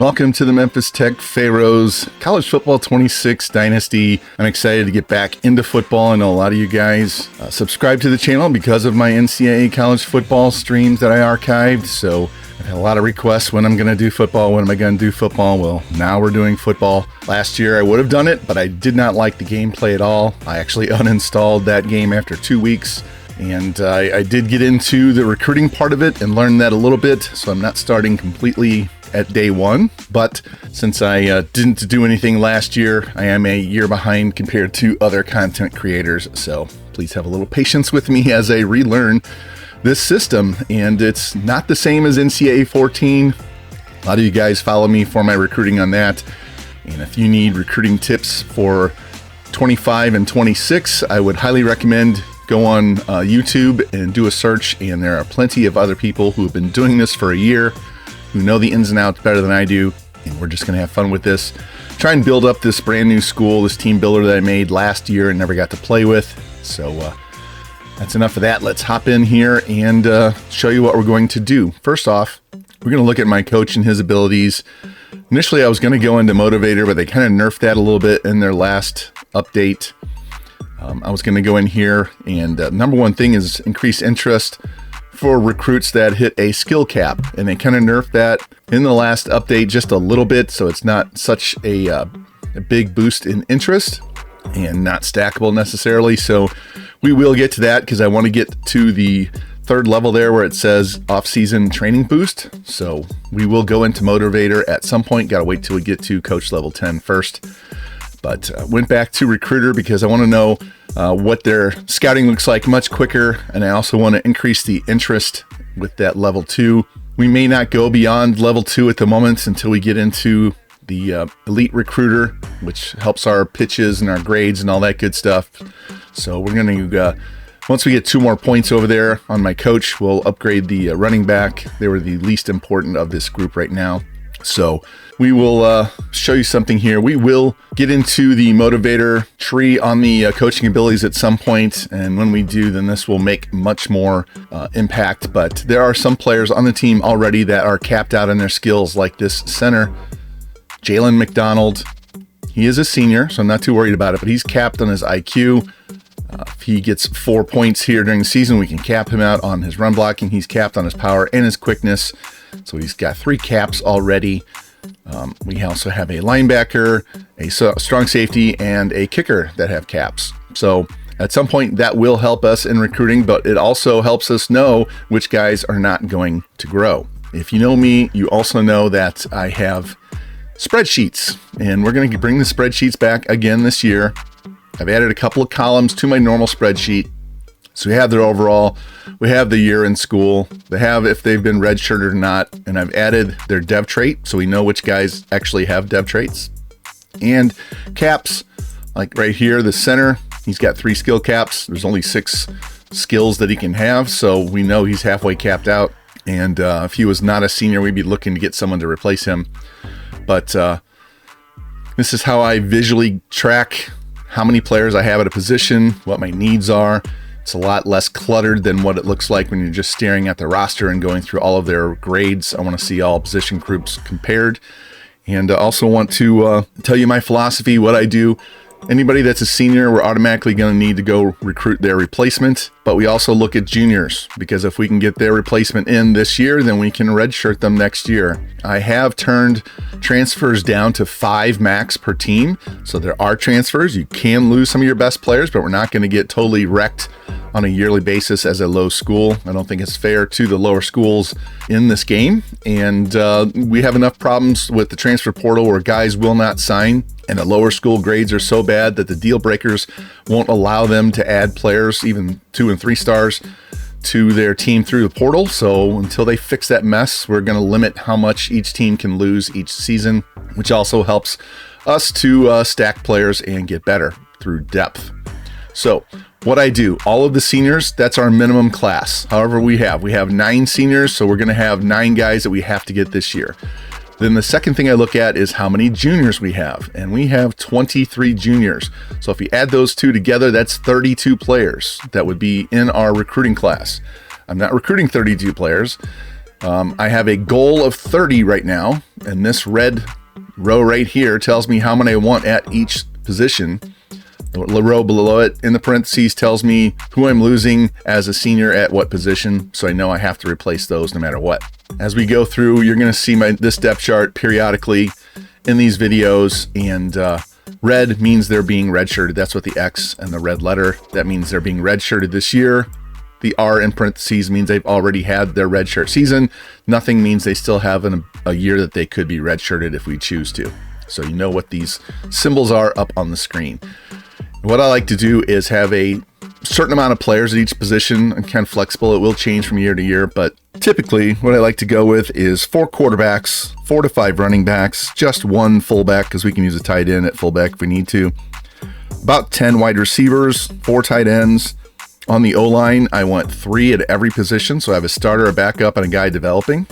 Welcome to the Memphis Tech Pharaohs College Football 26 Dynasty. I'm excited to get back into football. I know a lot of you guys subscribe to the channel because of my NCAA college football streams that I archived. So I've had a lot of requests when I'm going to do football. When am I going to do football? Well, now we're doing football. Last year I would have done it, but I did not like the gameplay at all. I actually uninstalled that game after 2 weeks. And I did get into the recruiting part of it and learn that a little bit. So I'm not starting completely at day one. But since I didn't do anything last year, I am a year behind compared to other content creators. So please have a little patience with me as I relearn this system. And it's not the same as NCAA 14. A lot of you guys follow me for my recruiting on that. And if you need recruiting tips for 25 and 26, I would highly recommend go on YouTube and do a search, and there are plenty of other people who have been doing this for a year, who know the ins and outs better than I do, and we're just going to have fun with this. Try and build up this brand new school, this team builder that I made last year and never got to play with. So that's enough of that. Let's hop in here and show you what we're going to do. First off, we're going to look at my coach and his abilities. Initially, I was going to go into Motivator, but they kind of nerfed that a little bit in their last update. I was going to go in here, and number one thing is increase interest for recruits that hit a skill cap, and they kind of nerfed that in the last update just a little bit, so it's not such a big boost in interest and not stackable necessarily. So we will get to that because I want to get to the third level there where it says off-season training boost. So we will go into Motivator at some point. Got to wait till we get to coach level 10 first. But went back to recruiter because I want to know what their scouting looks like much quicker. And I also want to increase the interest with that level 2. We may not go beyond level 2 at the moment until we get into the elite recruiter, which helps our pitches and our grades and all that good stuff. So we're going to, once we get 2 more points over there on my coach, we'll upgrade the running back. They were the least important of this group right now. So we will show you something here. We will get into the motivator tree on the coaching abilities at some point, and when we do, then this will make much more impact. But there are some players on the team already that are capped out in their skills, like this center, Jalen McDonald. He is a senior, so I'm not too worried about it, but he's capped on his IQ. If he gets 4 points here during the season, we can cap him out on his run blocking. He's capped on his power and his quickness. So he's got 3 caps already. We also have a linebacker, a strong safety, and a kicker that have caps. So at some point that will help us in recruiting, but it also helps us know which guys are not going to grow. If you know me, you also know that I have spreadsheets, and we're going to bring the spreadsheets back again this year. I've added a couple of columns to my normal spreadsheet. So we have their overall, we have the year in school, they have if they've been redshirted or not, and I've added their dev trait so we know which guys actually have dev traits. And caps, like right here, the center, he's got 3 skill caps. There's only 6 skills that he can have, so we know he's halfway capped out. And if he was not a senior, we'd be looking to get someone to replace him. But this is how I visually track how many players I have at a position, what my needs are. It's a lot less cluttered than what it looks like when you're just staring at the roster and going through all of their grades. I want to see all position groups compared, and also want to tell you my philosophy, what I do. Anybody that's a senior, we're automatically going to need to go recruit their replacement, but we also look at juniors, because if we can get their replacement in this year, then we can redshirt them next year. I have turned transfers down to 5 max per team, so there are transfers. You can lose some of your best players, but we're not going to get totally wrecked on a yearly basis as a low school. I don't think it's fair to the lower schools in this game, and we have enough problems with the transfer portal where guys will not sign, and the lower school grades are so bad that the deal breakers won't allow them to add players, even 2 and 3 stars, to their team through the portal. So until they fix that mess, we're going to limit how much each team can lose each season, which also helps us to stack players and get better through depth. So what I do, all of the seniors, that's our minimum class. However, we have 9 seniors, so we're going to have 9 guys that we have to get this year. Then the second thing I look at is how many juniors we have, and we have 23 juniors. So if you add those 2 together, that's 32 players that would be in our recruiting class. I'm not recruiting 32 players. I have a goal of 30 right now, and this red row right here tells me how many I want at each position. The row below it in the parentheses tells me who I'm losing as a senior at what position, so I know I have to replace those no matter what. As we go through, you're going to see this depth chart periodically in these videos, and red means they're being redshirted. That's what the X and the red letter, that means they're being redshirted this year. The R in parentheses means they've already had their redshirt season. Nothing means they still have a year that they could be redshirted if we choose to. So you know what these symbols are up on the screen. What I like to do is have a certain amount of players at each position. I'm kind of flexible. It will change from year to year, but typically what I like to go with is 4 quarterbacks, 4 to 5 running backs, just 1 fullback because we can use a tight end at fullback if we need to. About 10 wide receivers, 4 tight ends. On the O-line, I want 3 at every position, so I have a starter, a backup, and a guy developing.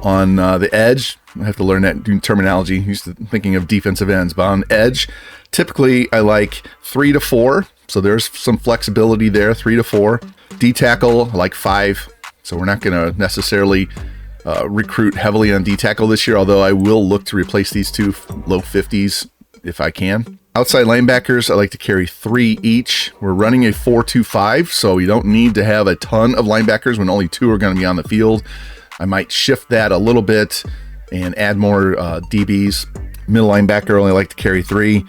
On the edge, I have to learn that terminology. I'm used to thinking of defensive ends, but on edge, typically I like 3 to 4, so there's some flexibility there, 3 to 4. D-tackle, I like 5, so we're not going to necessarily recruit heavily on D-tackle this year, although I will look to replace these 2 low 50s if I can. Outside linebackers, I like to carry 3 each. We're running a 4-2-5, so you don't need to have a ton of linebackers when only 2 are going to be on the field. I might shift that a little bit and add more DBs. Middle linebacker, only like to carry 3.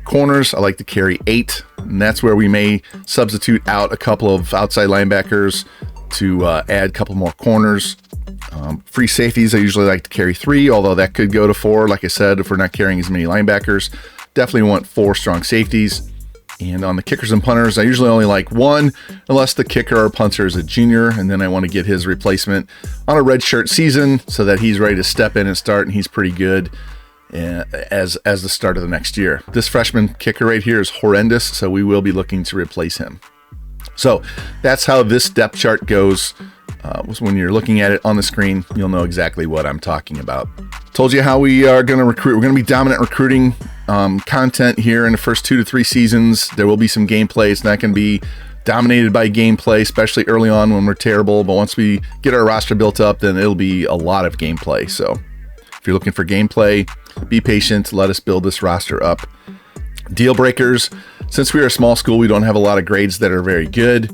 Corners, I like to carry 8, and that's where we may substitute out a couple of outside linebackers to add a couple more corners. Free safeties, I usually like to carry 3, although that could go to 4. Like I said, if we're not carrying as many linebackers, definitely want 4 strong safeties. And on the kickers and punters, I usually only like 1, unless the kicker or punter is a junior, and then I want to get his replacement on a redshirt season so that he's ready to step in and start, and he's pretty good as the start of the next year. This freshman kicker right here is horrendous, so we will be looking to replace him. So that's how this depth chart goes. When you're looking at it on the screen, you'll know exactly what I'm talking about. Told you how we are going to recruit. We're going to be dominant recruiting content here in the first 2 to 3 seasons. There will be some gameplay. It's not going to be dominated by gameplay, especially early on when we're terrible. But once we get our roster built up, then it'll be a lot of gameplay. So if you're looking for gameplay, be patient. Let us build this roster up. Deal breakers. Since we are a small school, we don't have a lot of grades that are very good.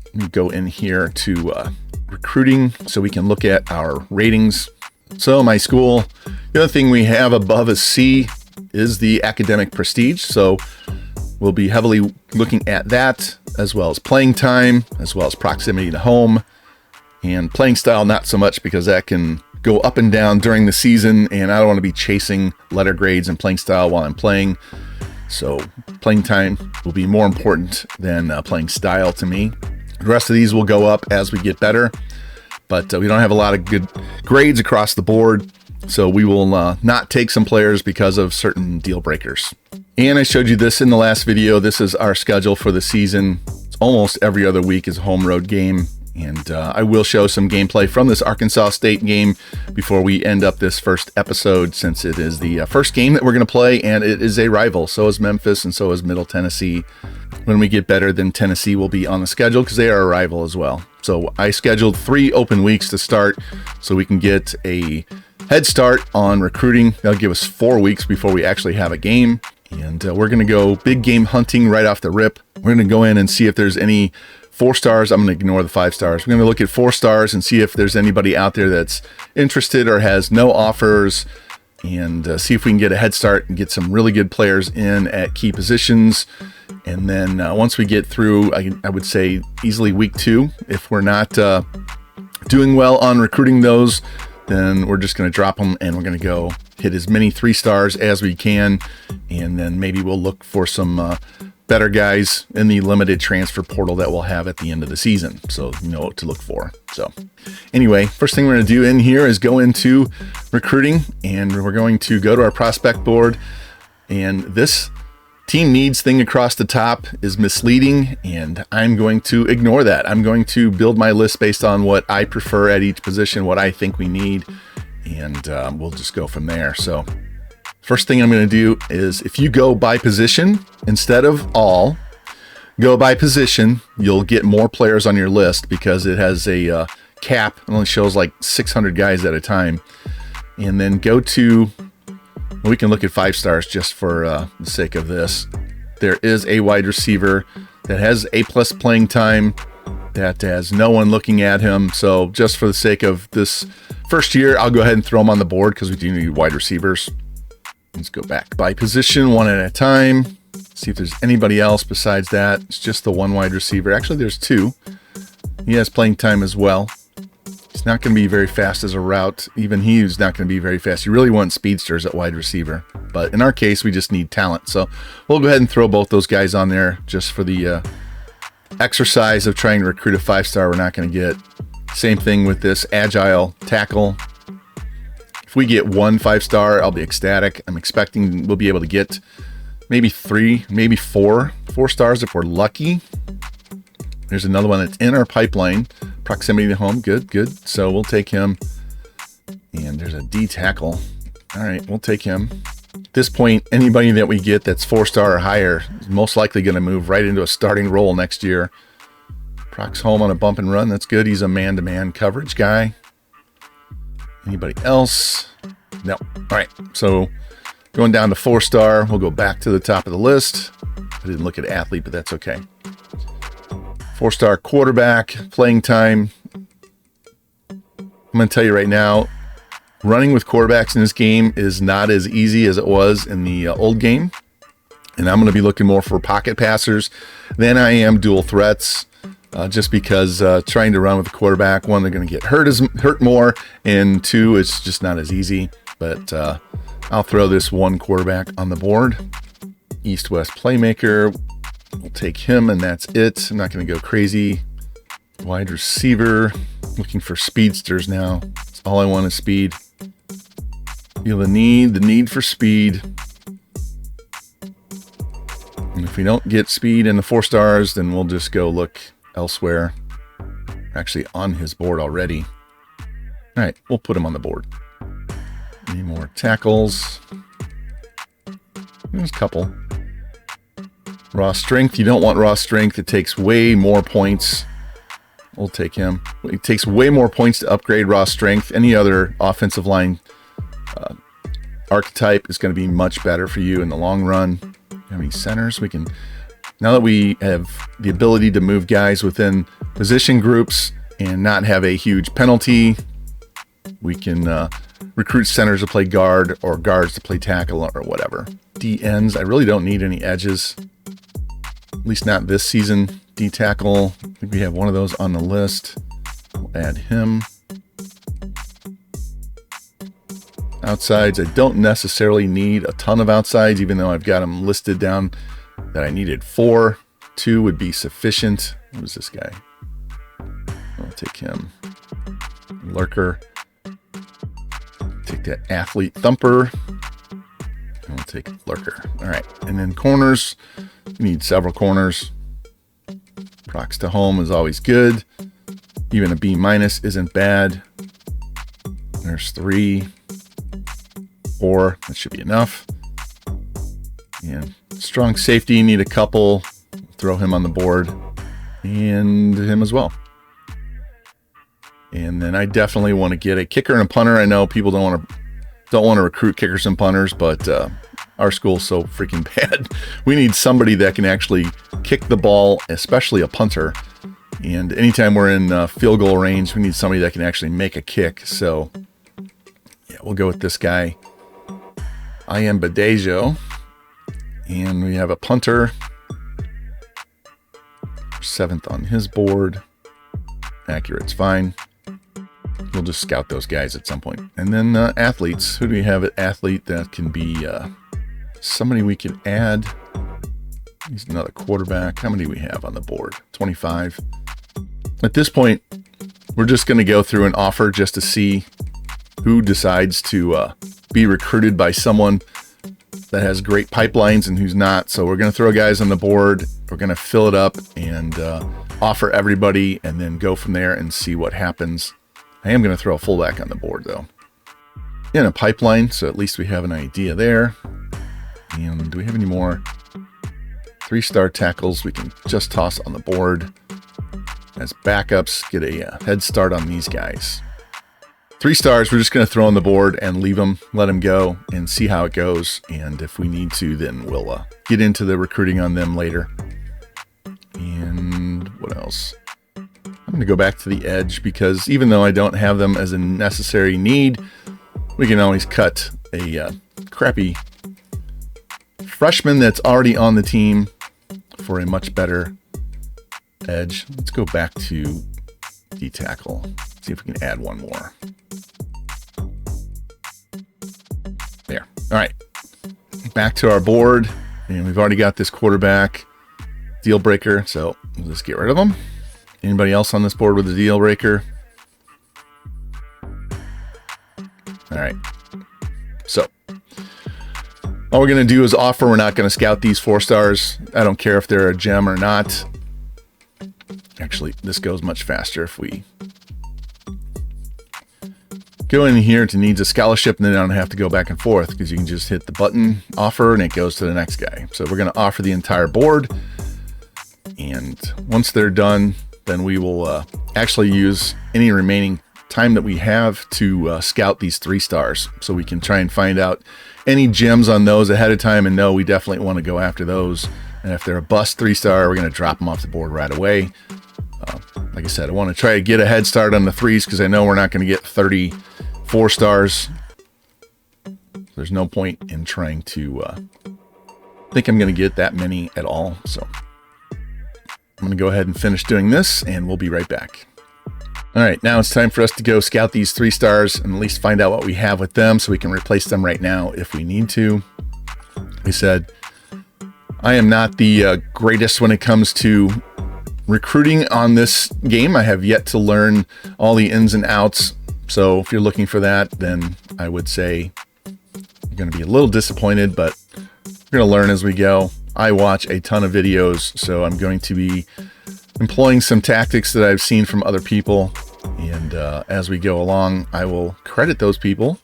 Let me go in here to recruiting so we can look at our ratings. So my school, the other thing we have above a C is the academic prestige. So we'll be heavily looking at that, as well as playing time, as well as proximity to home, and playing style, not so much, because that can go up and down during the season, and I don't want to be chasing letter grades and playing style while I'm playing. So playing time will be more important than playing style to me. The rest of these will go up as we get better, but we don't have a lot of good grades across the board, so we will not take some players because of certain deal breakers. And I showed you this in the last video. This is our schedule for the season. It's almost every other week is a home road game, and I will show some gameplay from this Arkansas State game before we end up this first episode, since it is the first game that we're going to play, and it is a rival. So is Memphis, and so is Middle Tennessee. When we get better, then Tennessee will be on the schedule because they are a rival as well. So I scheduled 3 open weeks to start so we can get a head start on recruiting. That'll give us 4 weeks before we actually have a game. And we're going to go big game hunting right off the rip. We're going to go in and see if there's any 4 stars. I'm going to ignore the 5 stars. We're going to look at 4 stars and see if there's anybody out there that's interested or has no offers, and see if we can get a head start and get some really good players in at key positions. And then once we get through, I would say easily week 2, if we're not doing well on recruiting those, then we're just going to drop them, and we're going to go hit as many 3 stars as we can. And then maybe we'll look for some better guys in the limited transfer portal that we'll have at the end of the season, so you know what to look for. So anyway, first thing we're going to do in here is go into recruiting, and we're going to go to our prospect board. And this team needs thing across the top is misleading, and I'm going to ignore that. I'm going to build my list based on what I prefer at each position, what I think we need, and we'll just go from there. So first thing I'm going to do is, if you go by position instead of all, go by position, you'll get more players on your list because it has a cap. It only shows like 600 guys at a time. And then go to, we can look at 5 stars just for the sake of this. There is a wide receiver that has A+ playing time, that has no one looking at him. So just for the sake of this first year, I'll go ahead and throw him on the board because we do need wide receivers. Let's go back by position one at a time. See if there's anybody else besides that. It's just the one wide receiver. Actually, there's 2. He has playing time as well. He's not going to be very fast as a route. Even he's not going to be very fast. You really want speedsters at wide receiver. But in our case, we just need talent. So we'll go ahead and throw both those guys on there just for the exercise of trying to recruit a 5-star we're not going to get. Same thing with this agile tackle. If we get 1 5-star, I'll be ecstatic. I'm expecting we'll be able to get maybe 3, maybe 4 4-stars if we're lucky. There's another one that's in our pipeline. Proximity to home. Good. So we'll take him. And there's a D tackle. All right, we'll take him. At this point, anybody that we get that's 4-star or higher is most likely going to move right into a starting role next year. Prox home on a bump and run. That's good. He's a man-to-man coverage guy. Anybody else? No. All right, so going down to 4-star, we'll go back to the top of the list. I didn't look at athlete, but that's okay. 4-star quarterback, playing time. I'm going to tell you right now, running with quarterbacks in this game is not as easy as it was in the old game. And I'm going to be looking more for pocket passers than I am dual threats. Just because trying to run with a quarterback, 1, they're going to get hurt more, and 2, it's just not as easy. But I'll throw this 1 quarterback on the board. East-West playmaker. We'll take him, and that's it. I'm not going to go crazy. Wide receiver. Looking for speedsters now. That's all I want is speed. Feel the need for speed. And if we don't get speed in the 4 stars, then we'll just go look elsewhere. We're actually on his board already. All right, we'll put him on the board. Any more tackles? There's a couple. Raw strength. You don't want raw strength. It takes way more points. We'll take him. It takes way more points to upgrade raw strength. Any other offensive line archetype is going to be much better for you in the long run. How many centers? We can, now that we have the ability to move guys within position groups and not have a huge penalty, we can recruit centers to play guard or guards to play tackle or whatever. D ends. I really don't need any edges. At least not this season. D tackle. I think we have one of those on the list. We'll add him. Outsides. I don't necessarily need a ton of outsides, even though I've got them listed down that I needed 4. 2 would be sufficient. What was this guy? I'll take him. Lurker. Take that athlete thumper. And we'll take Lurker. All right. And then corners. We need several corners. Prox to home is always good. Even a B- isn't bad. There's 3. 4. That should be enough. And strong safety. Need a couple. Throw him on the board. And him as well. And then I definitely want to get a kicker and a punter. I know people don't want to recruit kickers and punters, but our school's so freaking bad. We need somebody that can actually kick the ball, especially a punter. And anytime we're in field goal range, we need somebody that can actually make a kick. So yeah, we'll go with this guy. I am Badejo. And we have a punter. 7th on his board. Accurate's fine. We'll just scout those guys at some point. And then athletes. Who do we have at athlete that can be somebody we can add? He's another quarterback. How many do we have on the board? 25. At this point, we're just going to go through an offer just to see who decides to be recruited by someone that has great pipelines and who's not. So we're going to throw guys on the board. We're going to fill it up and offer everybody and then go from there and see what happens. I am going to throw a fullback on the board, though. In a pipeline, so at least we have an idea there. And do we have any more 3-star tackles we can just toss on the board? as backups, get a head start on these guys. 3 stars, we're just going to throw on the board and leave them, let them go, and see how it goes. And if we need to, then we'll get into the recruiting on them later. And what else? I'm going to go back to the edge because even though I don't have them as a necessary need, we can always cut a crappy freshman that's already on the team for a much better edge. Let's go back to D-tackle. See if we can add one more. There. All right. Back to our board. And we've already got this quarterback deal breaker. So we'll just get rid of them. Anybody else on this board with a deal breaker? All right. So all we're going to do is offer. We're not going to scout these 4 stars. I don't care if they're a gem or not. Actually, this goes much faster if we go in here to needs a scholarship, and then I don't have to go back and forth because you can just hit the button offer and it goes to the next guy. So we're going to offer the entire board. And once they're done, then we will actually use any remaining time that we have to scout these 3 stars. So we can try and find out any gems on those ahead of time and know we definitely want to go after those. And if they're a bust 3-star, we're going to drop them off the board right away. Like I said, I want to try to get a head start on the 3s because I know we're not going to get 34 stars. There's no point in trying to think I'm going to get that many at all. So I'm going to go ahead and finish doing this, and we'll be right back. All right, now it's time for us to go scout these 3 stars and at least find out what we have with them so we can replace them right now if we need to. Like I said, I am not the greatest when it comes to recruiting on this game. I have yet to learn all the ins and outs. So if you're looking for that, then I would say you're going to be a little disappointed, but we're going to learn as we go. I watch a ton of videos, so I'm going to be employing some tactics that I've seen from other people. And as we go along, I will credit those people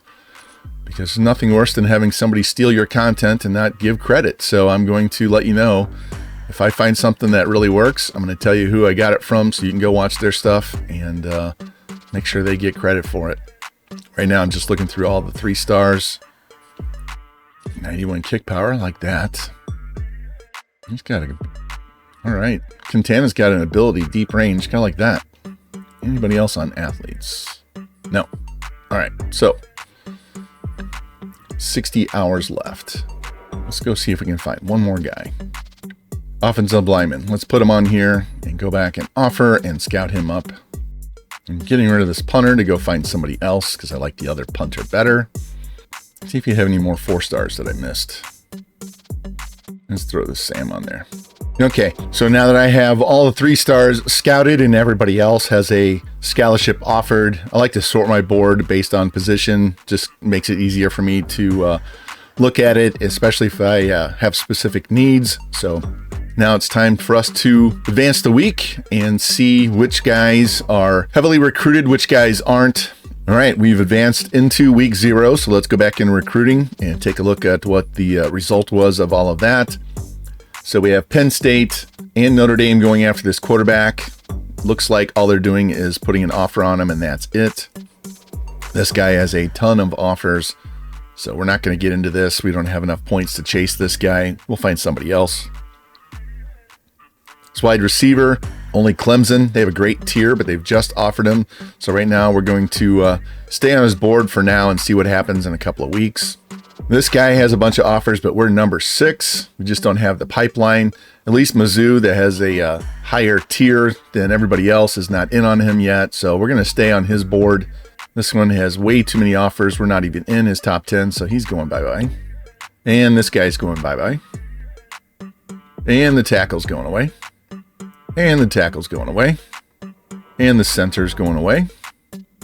because there's nothing worse than having somebody steal your content and not give credit. So I'm going to let you know if I find something that really works. I'm going to tell you who I got it from so you can go watch their stuff and make sure they get credit for it. Right now, I'm just looking through all the 3 stars. 91 kick power, like that. He's got a... All right. Quintana's got an ability, deep range, kind of like that. Anybody else on athletes? No. All right. So 60 hours left. Let's go see if we can find one more guy. Offensive lineman. Let's put him on here and go back and offer and scout him up. I'm getting rid of this punter to go find somebody else because I like the other punter better. See if you have any more 4 stars that I missed. Let's throw this Sam on there. Okay, so now that I have all the 3 stars scouted and everybody else has a scholarship offered, I like to sort my board based on position. Just makes it easier for me to look at it, especially if I have specific needs. So now it's time for us to advance the week and see which guys are heavily recruited, which guys aren't. All right, we've advanced into week 0, so let's go back in recruiting and take a look at what the result was of all of that. So we have Penn State and Notre Dame going after this quarterback. Looks like all they're doing is putting an offer on him, and that's it. This guy has a ton of offers, so we're not going to get into this. We don't have enough points to chase this guy. We'll find somebody else. This wide receiver, only Clemson. They have a great tier, but they've just offered him. So right now we're going to stay on his board for now and see what happens in a couple of weeks. This guy has a bunch of offers, but we're number 6. We just don't have the pipeline. At least Mizzou, that has a higher tier than everybody else, is not in on him yet. So we're going to stay on his board. This one has way too many offers. We're not even in his top 10, so he's going bye-bye. And this guy's going bye-bye. And the tackle's going away. And the tackle's going away. And the center's going away.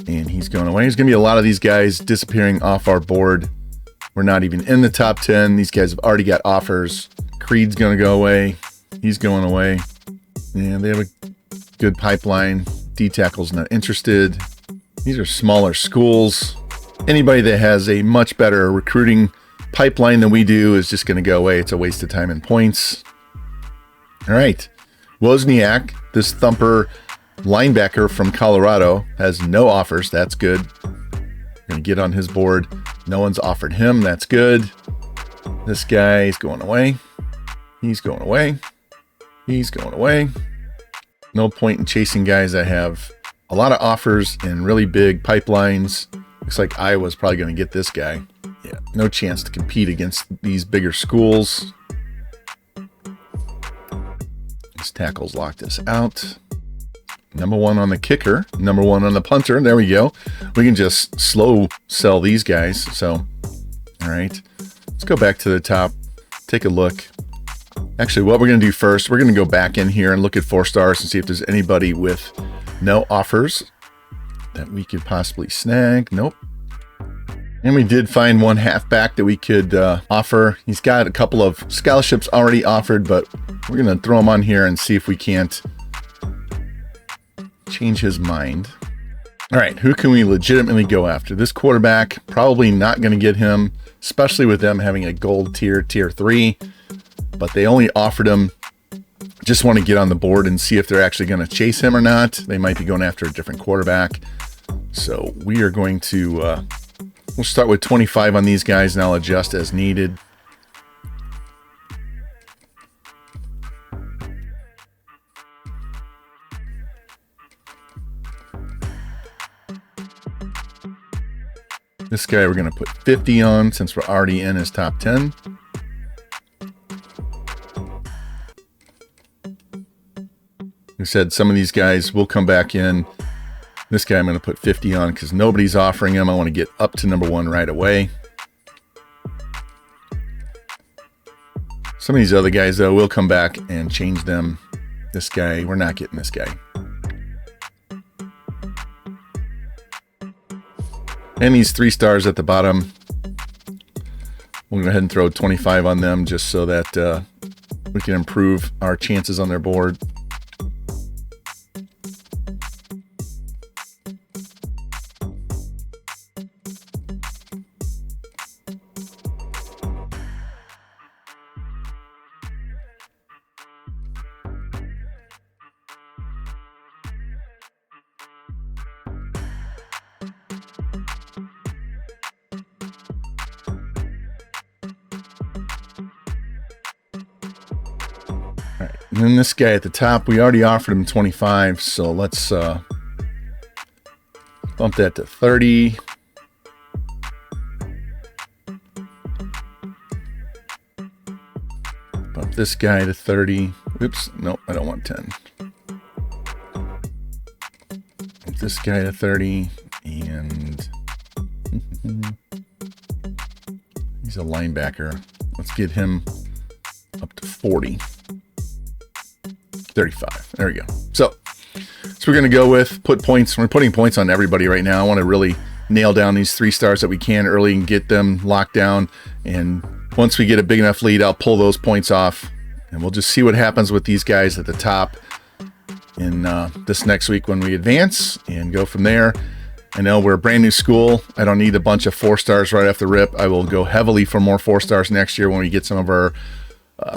And he's going away. There's going to be a lot of these guys disappearing off our board. We're not even in the top 10. These guys have already got offers. Creed's going to go away. He's going away. And they have a good pipeline. D-tackle's not interested. These are smaller schools. Anybody that has a much better recruiting pipeline than we do is just going to go away. It's a waste of time and points. All right. Wozniak, this thumper linebacker from Colorado has no offers. That's good. Going to get on his board. No one's offered him. That's good. This guy is going away. He's going away. He's going away. No point in chasing guys that have a lot of offers and really big pipelines. Looks like Iowa's probably going to get this guy. Yeah, no chance to compete against these bigger schools. This tackle's locked us out. Number one on the kicker, number one on the punter. There we go. We can just slow sell these guys. So, all right, let's go back to the top, take a look. Actually, what we're going to do first, we're going to go back in here and look at 4 stars and see if there's anybody with no offers that we could possibly snag. Nope. And we did find one halfback that we could offer. He's got a couple of scholarships already offered, but we're going to throw him on here and see if we can't change his mind. All right, who can we legitimately go after? This quarterback, probably not going to get him, especially with them having a gold tier 3, but they only offered him. Just want to get on the board and see if they're actually going to chase him or not. They might be going after a different quarterback. So we are going to, we'll start with 25 on these guys and I'll adjust as needed. This guy we're going to put 50 on since we're already in his top 10. We said some of these guys will come back in. This guy I'm going to put 50 on because nobody's offering him. I want to get up to number 1 right away. Some of these other guys, though, will come back and change them. This guy, we're not getting this guy. And these 3 stars at the bottom, we'll go ahead and throw 25 on them just so that we can improve our chances on their board. All right, and then this guy at the top, we already offered him 25, so let's bump that to 30. Bump this guy to 30. Oops, nope, I don't want 10. Bump this guy to 30, and he's a linebacker. Let's get him up to 40. 35. There we go. So we're going to go with put points. We're putting points on everybody right now. I want to really nail down these 3 stars that we can early and get them locked down. And once we get a big enough lead, I'll pull those points off. And we'll just see what happens with these guys at the top in this next week when we advance and go from there. I know we're a brand new school. I don't need a bunch of 4 stars right off the rip. I will go heavily for more 4 stars next year when we get some of our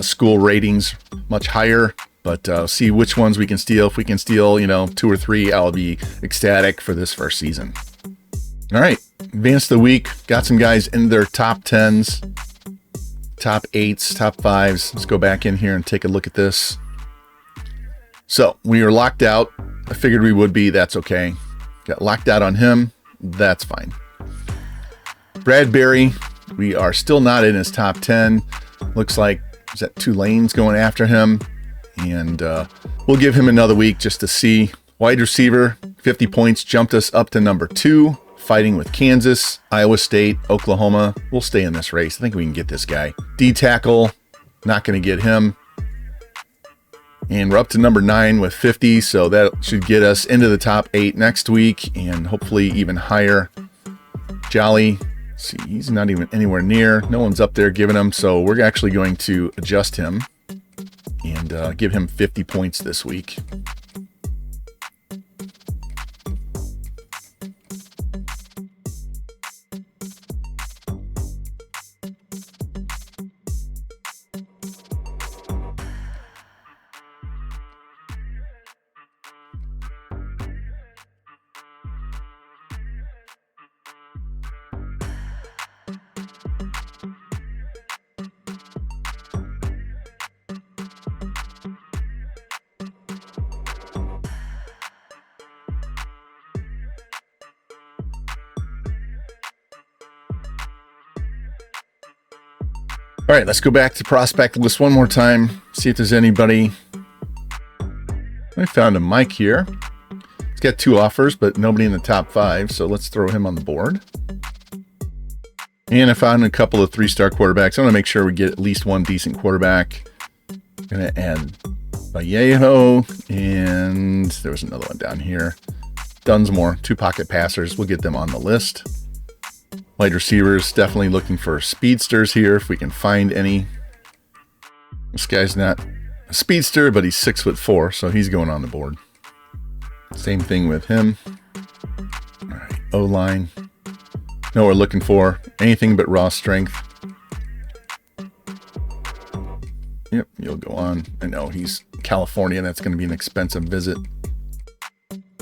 school ratings much higher. But see which ones we can steal. If we can steal, 2 or 3, I'll be ecstatic for this first season. All right, advance the week. Got some guys in their top 10s, top 8s, top 5s. Let's go back in here and take a look at this. So we are locked out. I figured we would be. That's okay. Got locked out on him. That's fine. Bradbury, we are still not in his top 10. Looks like is that Tulane's going after him. And we'll give him another week just to see. Wide receiver, 50 points, jumped us up to number 2, fighting with Kansas, Iowa State, Oklahoma. We'll stay in this race. I think we can get this guy. D tackle, not going to get him. And we're up to number 9 with 50, so that should get us into the top 8 next week and hopefully even higher. Jolly, see, he's not even anywhere near. No one's up there giving him, so we're actually going to adjust him and give him 50 points this week. All right, let's go back to prospect list one more time. See if there's anybody. I found a Mike here. He's got 2 offers, but nobody in the top 5. So let's throw him on the board. And I found a couple of 3-star quarterbacks. I want to make sure we get at least one decent quarterback. I'm going to add Vallejo, and there was another one down here. Dunsmore, 2 pocket passers. We'll get them on the list. Wide receivers, definitely looking for speedsters here if we can find any. This guy's not a speedster, but he's 6'4", so he's going on the board. Same thing with him. All right, O-line. No, we're looking for anything but raw strength. Yep, you'll go on. I know he's California. That's going to be an expensive visit.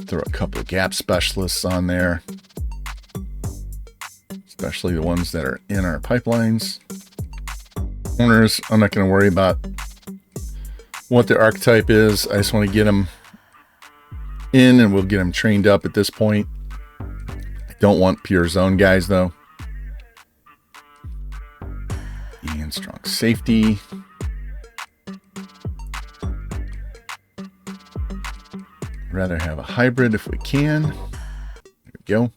Throw a couple of gap specialists on there, especially the ones that are in our pipelines. Corners, I'm not going to worry about what their archetype is. I just want to get them in, and we'll get them trained up at this point. I don't want pure zone guys, though. And strong safety. Rather have a hybrid if we can. There we go.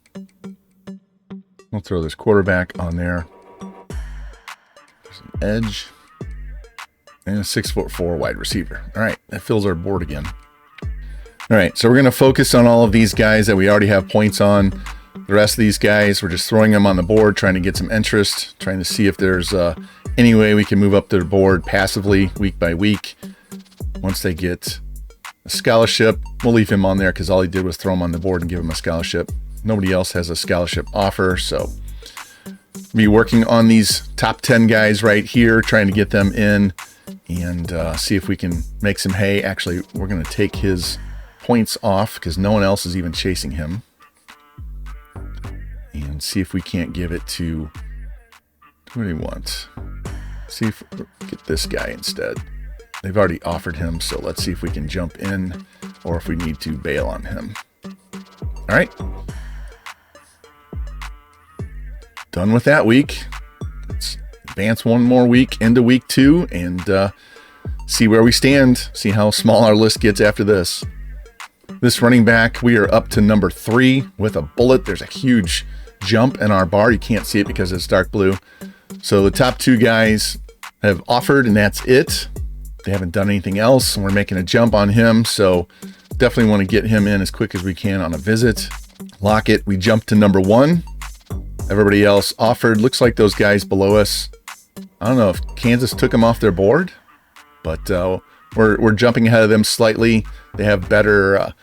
We'll throw this quarterback on there. There's an edge. And a 6'4" wide receiver. All right, that fills our board again. All right, so we're going to focus on all of these guys that we already have points on. The rest of these guys, we're just throwing them on the board, trying to get some interest, trying to see if there's any way we can move up their board passively week by week. Once they get a scholarship, we'll leave him on there because all he did was throw him on the board and give him a scholarship. Nobody else has a scholarship offer, so be working on these top 10 guys right here, trying to get them in and see if we can make some hay. Actually, we're going to take his points off because no one else is even chasing him, and see if we can't give it to, who do we want? See if we get this guy instead. They've already offered him, so let's see if we can jump in or if we need to bail on him. All right. Done with that week. Let's advance one more week into week 2 and see where we stand. See how small our list gets after this. This running back, we are up to number 3 with a bullet. There's a huge jump in our bar. You can't see it because it's dark blue. So the top 2 guys have offered, and that's it. They haven't done anything else, and we're making a jump on him. So definitely want to get him in as quick as we can on a visit. Lock it. We jumped to number 1. Everybody else offered. Looks like those guys below us, I don't know if Kansas took them off their board, but we're jumping ahead of them slightly. They have better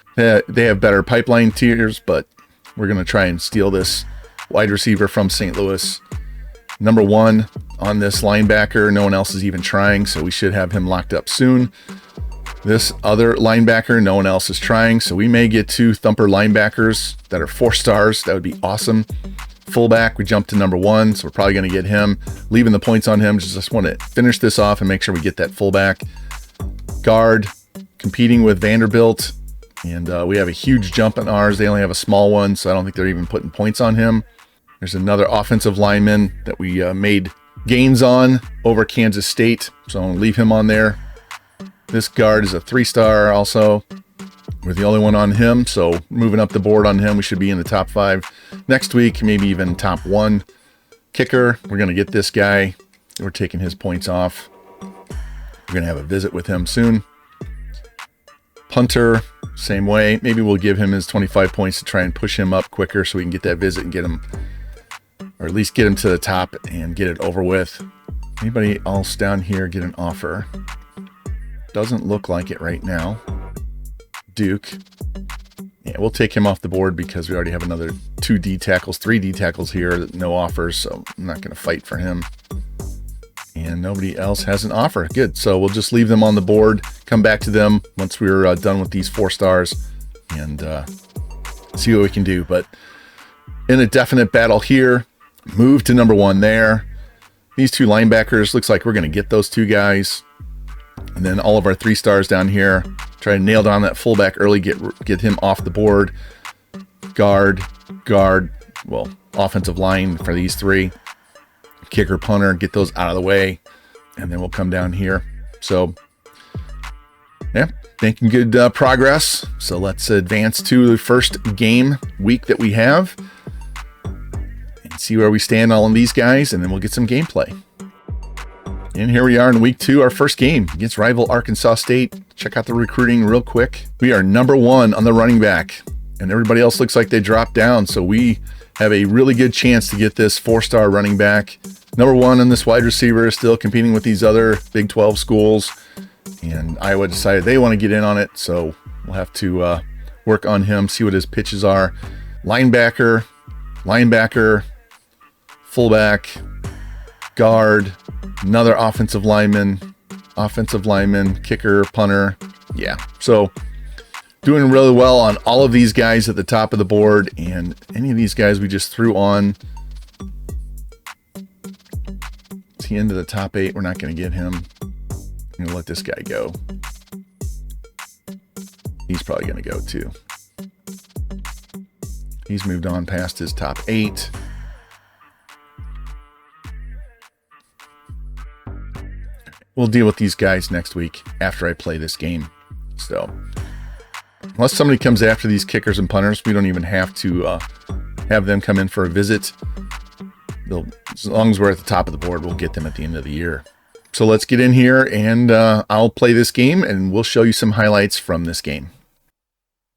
pipeline tiers, but we're going to try and steal this wide receiver from St. Louis. Number 1 on this linebacker. No one else is even trying, so we should have him locked up soon. This other linebacker, no one else is trying, so we may get 2 thumper linebackers that are 4 stars. That would be awesome. Fullback, we jumped to number 1, so we're probably going to get him. Leaving the points on him. Just want to finish this off and make sure we get that fullback. Guard, competing with Vanderbilt, and we have a huge jump in ours. They only have a small one, so I don't think they're even putting points on him. There's another offensive lineman that we made gains on over Kansas State, so I'm going to leave him on there. This guard is a 3-star also. We're the only one on him, so moving up the board on him, we should be in the top 5 next week, maybe even top 1. Kicker, we're going to get this guy. We're taking his points off. We're going to have a visit with him soon. Punter, same way. Maybe we'll give him his 25 points to try and push him up quicker so we can get that visit and get him, or at least get him to the top and get it over with. Anybody else down here get an offer? Doesn't look like it right now. Duke. Yeah, we'll take him off the board because we already have another 2 D tackles, 3 D tackles here, no offers, so I'm not going to fight for him. And nobody else has an offer. Good, so we'll just leave them on the board, come back to them once we're done with these 4 stars and see what we can do. But in a definite battle here, move to number 1 there. These 2 linebackers, looks like we're going to get those 2 guys. And then all of our 3 stars down here, try to nail down that fullback early, get him off the board. Guard, well, offensive line for these 3. kicker, punter, get those out of the way, and then we'll come down here. So, yeah, making good progress. So let's advance to the first game week that we have and see where we stand all of these guys, and then we'll get some gameplay. And here we are in week 2, our first game against rival Arkansas State. Check out the recruiting real quick. We are number 1 on the running back, and everybody else looks like they dropped down. So we have a really good chance to get this 4-star running back. Number 1 on this wide receiver is still competing with these other Big 12 schools. And Iowa decided they want to get in on it. So we'll have to work on him, see what his pitches are. Linebacker, fullback, guard, another offensive lineman, kicker, punter. Yeah, so doing really well on all of these guys at the top of the board, and any of these guys we just threw on to the end of the top 8, we're not going to get him. I'm going to let this guy go. He's probably going to go too. He's moved on past his top 8. We'll deal with these guys next week after I play this game. So, unless somebody comes after these kickers and punters, we don't even have to have them come in for a visit. As long as we're at the top of the board, we'll get them at the end of the year. So let's get in here, and I'll play this game, and we'll show you some highlights from this game.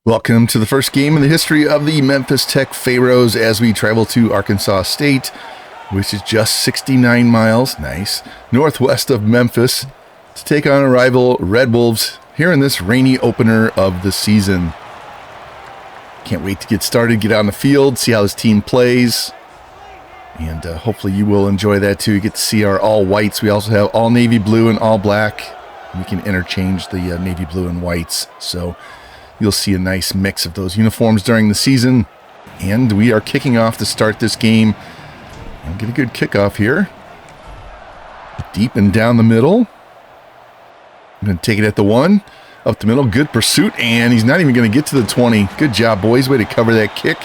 Welcome to the first game in the history of the Memphis Tech Pharaohs as we travel to Arkansas State, which is just 69 miles, nice, northwest of Memphis, to take on a rival Red Wolves here in this rainy opener of the season. Can't wait to get started, get out on the field, see how this team plays, and hopefully you will enjoy that too. You get to see our all whites. We also have all navy blue and all black. We can interchange the navy blue and whites, so you'll see a nice mix of those uniforms during the season. And we are kicking off to start this game. And get a good kickoff here. Deep and down the middle. I'm going to take it at the 1. Up the middle, good pursuit, and he's not even going to get to the 20. Good job, boys. Way to cover that kick.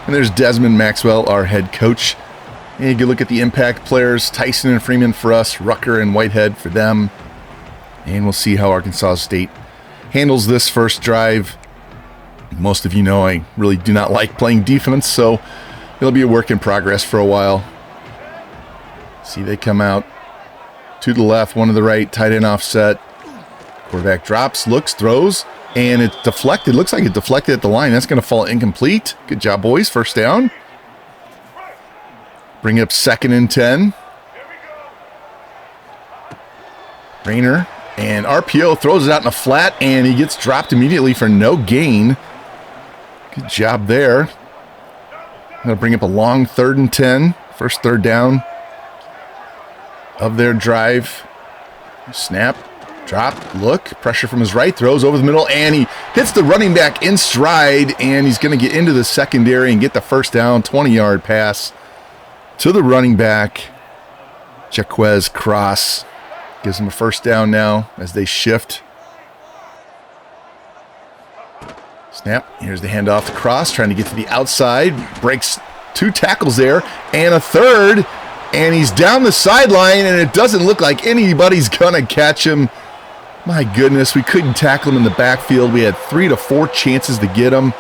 And there's Desmond Maxwell, our head coach. And you can look at the impact players. Tyson and Freeman for us. Rucker and Whitehead for them. And we'll see how Arkansas State handles this first drive. Most of you know I really do not like playing defense, so it'll be a work in progress for a while. See, they come out to the left, one to the right, tight end offset. Quarterback drops, looks, throws, and it deflected. Looks like it deflected at the line. That's going to fall incomplete. Good job, boys. First down. Bring it up 2nd and 10. Rayner and RPO throws it out in a flat, and he gets dropped immediately for no gain. Good job there. I'm going to bring up a long 3rd and 10. First third down of their drive. Snap, drop, look, pressure from his right, throws over the middle, and he hits the running back in stride, and he's going to get into the secondary and get the first down. 20-yard pass to the running back. Jaquez Cross gives him a first down now as they shift. Snap, here's the handoff to Cross, trying to get to the outside, breaks 2 tackles there, and a third, and he's down the sideline, and it doesn't look like anybody's gonna catch him. My goodness, we couldn't tackle him in the backfield. We had 3 to 4 chances to get him,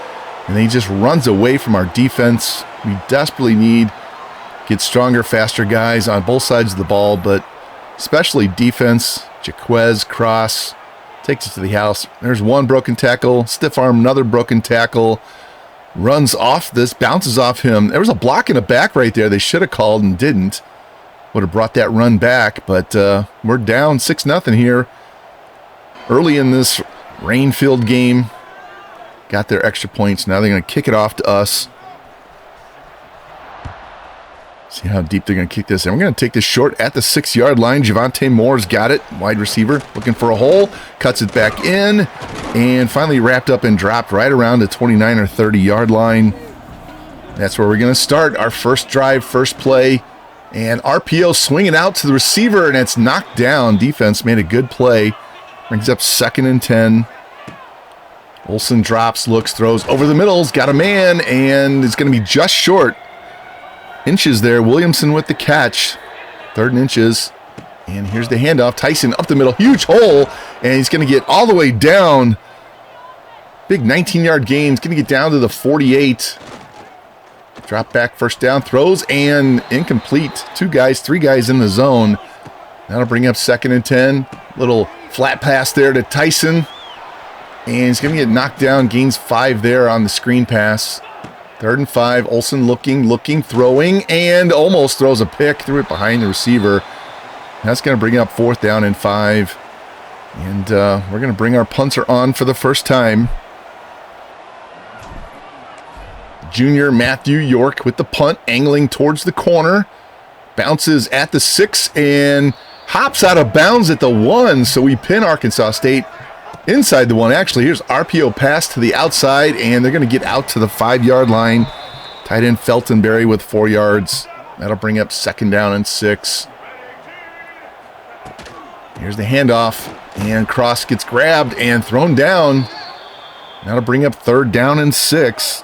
and he just runs away from our defense. We desperately need get stronger, faster guys on both sides of the ball, but especially defense. Jaquez Cross takes it to the house. There's one broken tackle, stiff arm, another broken tackle. Runs off this, bounces off him. There was a block in the back right there. They should have called and didn't. Would have brought that run back, but we're down 6-0 here. Early in this rain-filled game. Got their extra points. Now they're going to kick it off to us. See how deep they're going to kick this. And we're going to take this short at the 6-yard line. Javante Moore's got it. Wide receiver looking for a hole. Cuts it back in. And finally wrapped up and dropped right around the 29 or 30-yard line. That's where we're going to start our first drive, first play. And RPO swinging out to the receiver, and it's knocked down. Defense made a good play. Brings up 2nd and 10. Olsen drops, looks, throws over the middle's got a man, and it's going to be just short. Inches there. Williamson with the catch. 3rd and inches. And here's the handoff. Tyson up the middle. Huge hole. And he's going to get all the way down. Big 19-yard gain. He's going to get down to the 48. Drop back, first down. Throws and incomplete. 3 guys in the zone. That'll bring up 2nd and 10. Little flat pass there to Tyson. And he's going to get knocked down. Gains 5 there on the screen pass. 3rd and 5. Olsen looking, throwing, and almost throws a pick. Threw it behind the receiver. That's going to bring up 4th down and 5. And we're going to bring our punter on for the first time. Junior Matthew York with the punt, angling towards the corner. Bounces at the 6 and hops out of bounds at the 1. So we pin Arkansas State inside the 1. Actually, here's RPO pass to the outside, and they're going to get out to the 5-yard line. Tight end Feltonberry with 4 yards. That'll bring up 2nd down and 6. Here's the handoff, and Cross gets grabbed and thrown down. That'll bring up 3rd down and 6.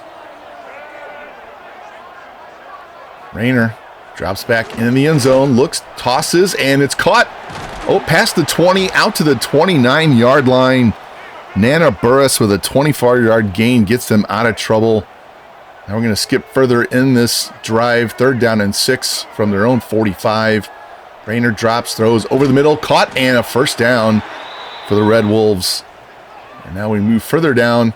Rayner drops back in the end zone, looks, tosses, and it's caught. Oh, past the 20, out to the 29-yard line. Nana Burris with a 24-yard gain gets them out of trouble. Now we're going to skip further in this drive. 3rd down and 6 from their own 45. Rayner drops, throws over the middle, caught, and a 1st down for the Red Wolves. And now we move further down.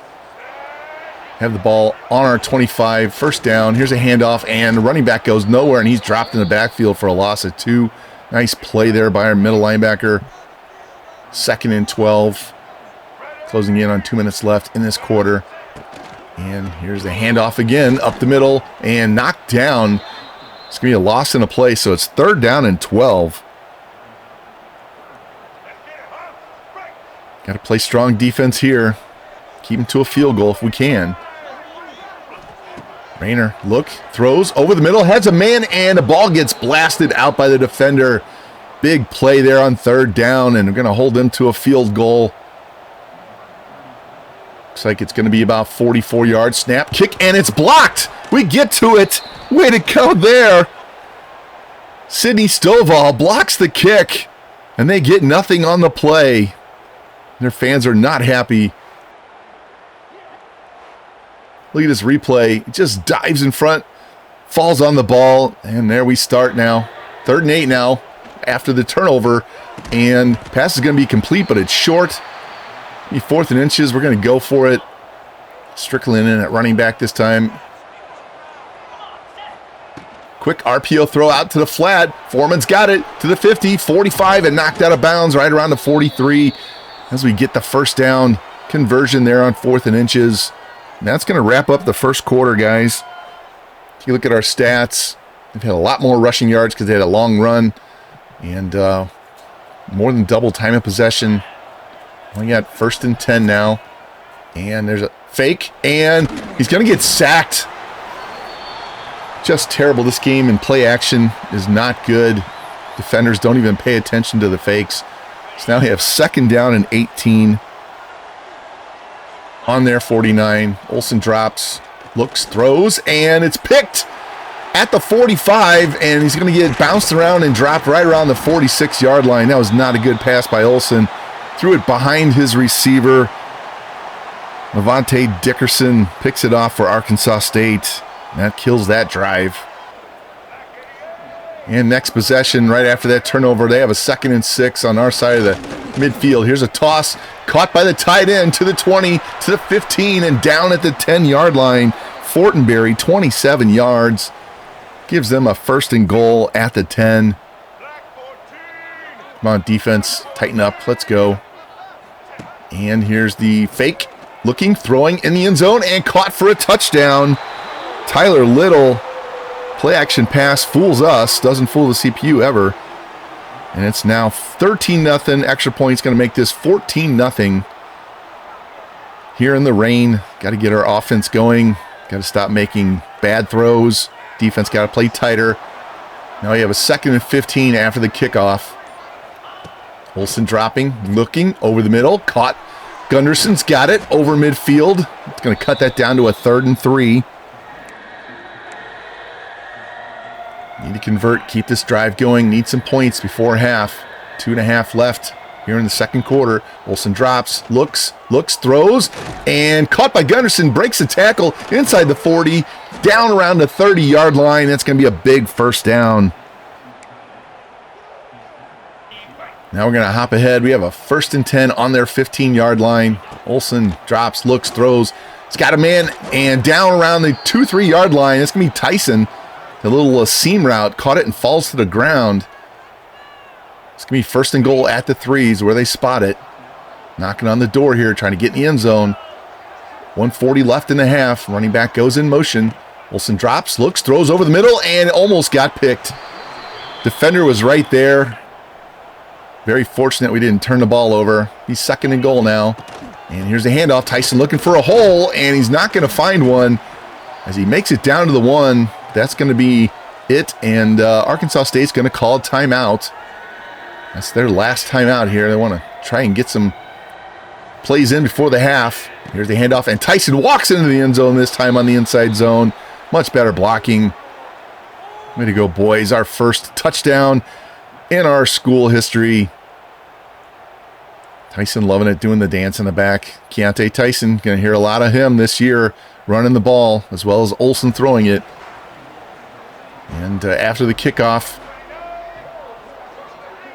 Have the ball on our 25, 1st down. Here's a handoff, and the running back goes nowhere, and he's dropped in the backfield for a loss of 2. Nice play there by our middle linebacker. 2nd and 12. Closing in on 2 minutes left in this quarter. And here's the handoff again, up the middle, and knocked down. It's going to be a loss in a play, so it's 3rd down and 12. Got to play strong defense here. Keep them to a field goal if we can. Rayner, throws over the middle, has a man, and the ball gets blasted out by the defender. Big play there on 3rd down, and we're going to hold them to a field goal. Looks like it's going to be about 44 yards. Snap, kick, and it's blocked. We get to it. Way to go there. Sidney Stovall blocks the kick, and they get nothing on the play. Their fans are not happy. Look at this replay. It just dives in front, falls on the ball, and there we start now. 3rd and 8 now after the turnover, and pass is going to be complete, but it's short. 4th and inches. We're going to go for it. Strickland in at running back this time. Quick RPO throw out to the flat. Foreman's got it to the 50, 45, and knocked out of bounds right around the 43 as we get the 1st down conversion there on 4th and inches. And that's going to wrap up the first quarter, guys. If you look at our stats, they've had a lot more rushing yards because they had a long run and more than double time of possession. We got 1st and 10 now. And there's a fake, and he's going to get sacked. Just terrible. This game in play action is not good. Defenders don't even pay attention to the fakes. So now we have 2nd down and 18. On their 49. Olsen drops, looks, throws, and it's picked at the 45, and he's going to get bounced around and dropped right around the 46-yard line. That was not a good pass by Olsen. Threw it behind his receiver. Levante Dickerson picks it off for Arkansas State. That kills that drive. And next possession, right after that turnover, they have a 2nd and 6 on our side of the midfield. Here's a toss, caught by the tight end to the 20, to the 15, and down at the 10-yard line. Fortenberry, 27 yards. Gives them a 1st and goal at the 10. Come on, defense, tighten up. Let's go. And here's the fake, looking, throwing in the end zone, and caught for a touchdown. Tyler Little. Play action pass fools us, doesn't fool the CPU ever. And it's now 13-0. Extra points going to make this 14-0. Here in the rain, got to get our offense going. Got to stop making bad throws. Defense got to play tighter. Now we have a 2nd and 15 after the kickoff. Olsen dropping, looking over the middle, caught. Gunderson's got it over midfield. It's going to cut that down to a 3rd and 3. Need to convert, keep this drive going, need some points before half. 2.5 left here in the second quarter. Olsen drops, looks, throws, and caught by Gunderson, breaks the tackle inside the 40, down around the 30-yard line. That's going to be a big first down. Now we're going to hop ahead. We have a 1st and 10 on their 15-yard line. Olsen drops, looks, throws. He's got a man, and down around the 2-3-yard line. It's going to be Tyson. The little seam route, caught it and falls to the ground. It's going to be 1st and goal at the 3s where they spot it. Knocking on the door here, trying to get in the end zone. 1:40 left in the half. Running back goes in motion. Olsen drops, looks, throws over the middle, and almost got picked. Defender was right there. Very fortunate we didn't turn the ball over. He's 2nd and goal now. And here's the handoff. Tyson looking for a hole, and he's not going to find one. As he makes it down to the 1, that's going to be it. And Arkansas State's going to call a timeout. That's their last timeout here. They want to try and get some plays in before the half. Here's the handoff, and Tyson walks into the end zone this time on the inside zone. Much better blocking. Way to go, boys. Our first touchdown in our school history. Tyson loving it, doing the dance in the back. Keontae Tyson, going to hear a lot of him this year, running the ball, as well as Olsen throwing it. And after the kickoff,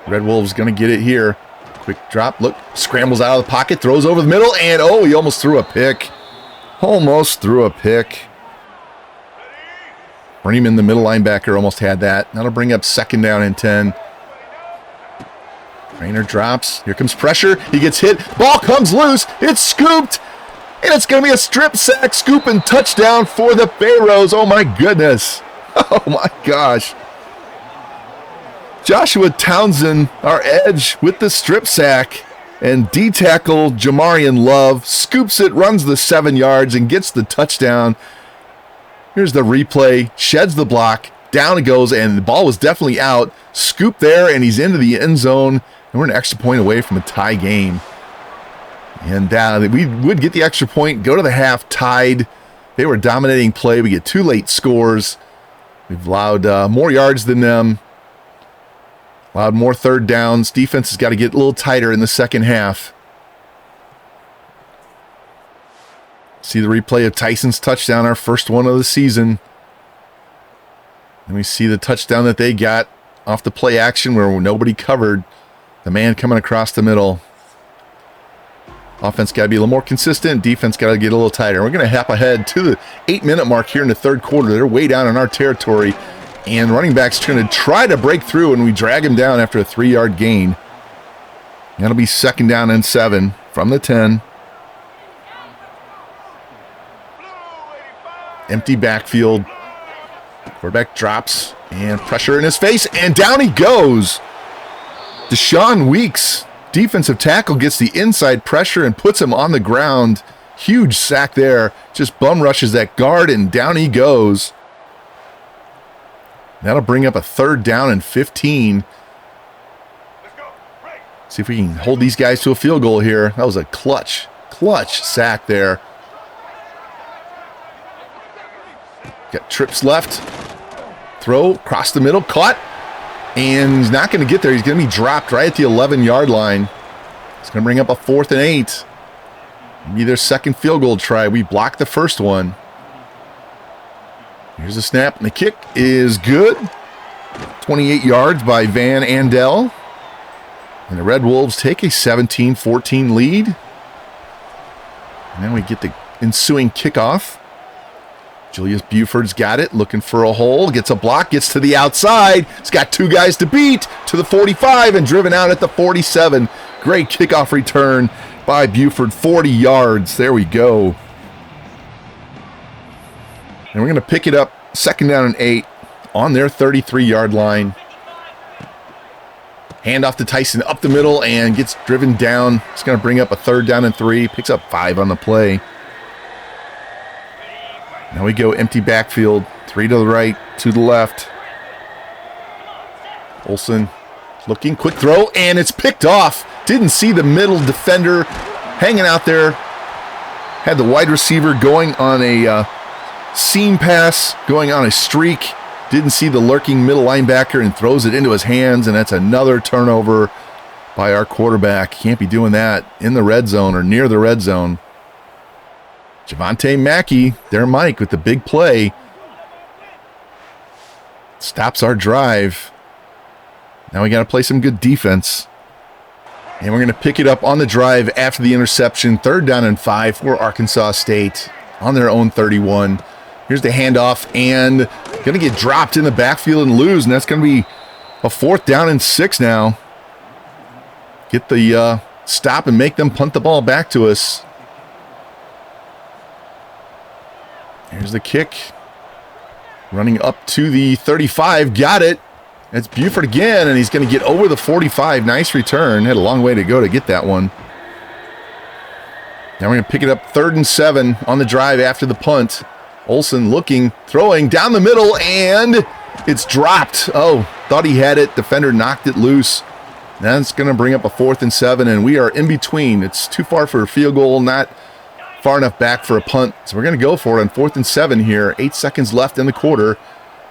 Red Wolves going to get it here. Quick drop, look, scrambles out of the pocket, throws over the middle, and oh, he almost threw a pick. Almost threw a pick. Freeman, the middle linebacker, almost had that. That'll bring up 2nd down and 10. Trainer drops. Here comes pressure. He gets hit. Ball comes loose. It's scooped. And it's going to be a strip sack, scoop, and touchdown for the Pharaohs. Oh, my goodness. Oh, my gosh. Joshua Townsend, our edge, with the strip sack. And D-tackle Jamarian Love scoops it, runs the 7 yards, and gets the touchdown. Here's the replay. Sheds the block. Down it goes, and the ball was definitely out. Scoop there, and he's into the end zone. And we're an extra point away from a tie game. And we would get the extra point, go to the half tied. They were dominating play. We get 2 late scores. We've allowed more yards than them. Allowed more 3rd downs. Defense has got to get a little tighter in the second half. See the replay of Tyson's touchdown, our first one of the season. And we see the touchdown that they got off the play action where nobody covered. The man coming across the middle. Offense got to be a little more consistent. Defense got to get a little tighter. We're going to hop ahead to the 8-minute mark here in the 3rd quarter. They're way down in our territory. And running back's going to try to break through, and we drag him down after a 3-yard gain. That'll be 2nd down and 7 from the 10. Empty backfield. Quarterback drops, and pressure in his face, and down he goes. Deshaun Weeks, defensive tackle, gets the inside pressure and puts him on the ground. Huge sack there. Just bum rushes that guard, and down he goes. That'll bring up a 3rd down and 15. See if we can hold these guys to a field goal here. That was a clutch sack there. Got trips left. Throw across the middle, caught. And he's not going to get there. He's going to be dropped right at the 11-yard line. It's going to bring up a 4th and 8. Maybe their 2nd field goal try. We blocked the first one. Here's the snap, and the kick is good. 28 yards by Van Andel. And the Red Wolves take a 17-14 lead. And then we get the ensuing kickoff. Julius Buford's got it, looking for a hole, gets a block, gets to the outside. He's got 2 guys to beat, to the 45, and driven out at the 47. Great kickoff return by Buford, 40 yards. There we go. And we're going to pick it up, 2nd down and 8, on their 33-yard line. Hand off to Tyson up the middle and gets driven down. It's going to bring up a 3rd down and 3, picks up 5 on the play. Now we go empty backfield, 3 to the right, 2 to the left. Olsen looking, quick throw, and it's picked off. Didn't see the middle defender hanging out there. Had the wide receiver going on a seam pass, going on a streak. didn't see the lurking middle linebacker and throws it into his hands, and that's another turnover by our quarterback. Can't be doing that in the red zone or near the red zone. Javonte Mackey, their Mike with the big play. Stops our drive. Now we got to play some good defense. And we're going to pick it up on the drive after the interception. 3rd down and 5 for Arkansas State on their own 31. Here's the handoff, and going to get dropped in the backfield and lose, and that's going to be a 4th down and 6 now. Get the stop and make them punt the ball back to us. Here's the kick. Running up to the 35. Got it. That's Buford again, and he's going to get over the 45. Nice return. Had a long way to go to get that one. Now we're going to pick it up 3rd and 7 on the drive after the punt. Olsen looking, throwing down the middle, and it's dropped. Oh, thought he had it. Defender knocked it loose. That's going to bring up a 4th and 7, and we are in between. It's too far for a field goal, not far enough back for a punt. So we're going to go for it on 4th and 7 here. 8 seconds left in the quarter.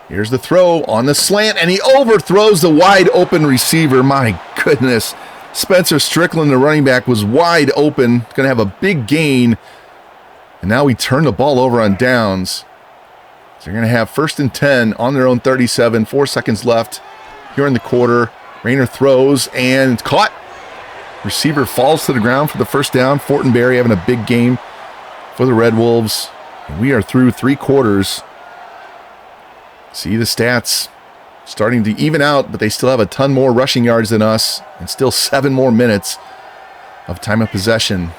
Here's the throw on the slant, and he overthrows the wide open receiver. My goodness. Spencer Strickland, the running back, was wide open. Going to have a big gain. And now we turn the ball over on downs. So they're going to have 1st and 10 on their own 37. 4 seconds left here in the quarter. Rayner throws, and it's caught. Receiver falls to the ground for the 1st down. Fortenberry having a big game for the Red Wolves. And we are through 3 quarters. See the stats starting to even out, but they still have a ton more rushing yards than us and still 7 more minutes of time of possession.